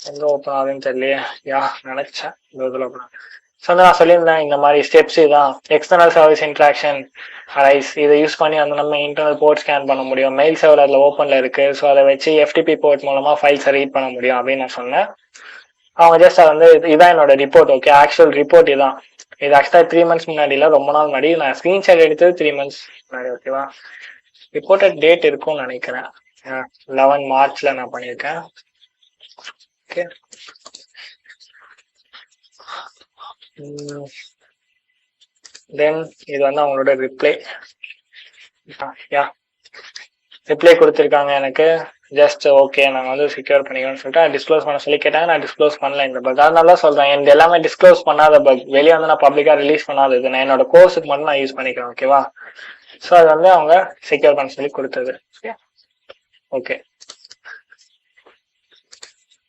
எங்க ஓப்பன் ஆகுதுன்னு தெரியலையே. யா நினைச்சேன் இந்த இதில் ஓப்பன். ஸோ நான் சொல்லியிருந்தேன் இந்த மாதிரி ஸ்டெப்ஸ் இதான். எக்ஸ்டர்னல் சர்வீஸ் இன்ட்ராக்ஷன் அரைஸ் இதை யூஸ் பண்ணி அந்த நம்ம இன்டர்னல் போர்ட் ஸ்கேன் பண்ண முடியும். மெயில் சர்வர் அதில் ஓப்பனில் இருக்கு. ஸோ அதை வச்சு FTP போர்ட் மூலமா ஃபைல்ஸை ரீட் பண்ண முடியும் அப்படின்னு நான் சொன்னேன். அவங்க ஜஸ்ட் அதை வந்து இதான் என்னோட ரிப்போர்ட். ஓகே, ஆக்சுவல் ரிப்போர்ட் இதான். இது ஆக்சுவலா 3 months முன்னாடி இல்லை, ரொம்ப நாள் முன்னாடி. நான் ஸ்கிரீன்ஷாட் எடுத்தது 3 months முன்னாடி. ஓகேவா, ரிப்போர்ட்டட் டேட் இருக்கும்னு நினைக்கிறேன். 11 March நான் பண்ணியிருக்கேன். ஓகே, தென் இது வந்து அவங்களோட ரிப்ளை. யா ரிப்ளை கொடுத்துருக்காங்க எனக்கு. ஜஸ்ட் ஓகே நாங்கள் வந்து செக்யூர் பண்ணிக்கணும்னு சொல்லிட்டு டிஸ்க்ளோஸ் பண்ண சொல்லி கேட்டாங்க. நான் டிஸ்க்ளோஸ் பண்ணல இந்த பக். அதனால சொல்றேன், எனக்கு எல்லாமே டிஸ்க்ளோஸ் பண்ணாத பக், வெளியே வந்து நான் பப்ளிக்கா ரிலீஸ் பண்ணாதது. நான் என்னோட கோர்ஸுக்கு மட்டும் நான் யூஸ் பண்ணிக்கிறேன். ஓகேவா, ஸோ அது வந்து அவங்க செக்யூர் பண்ண சொல்லி கொடுத்தது. ஓகே.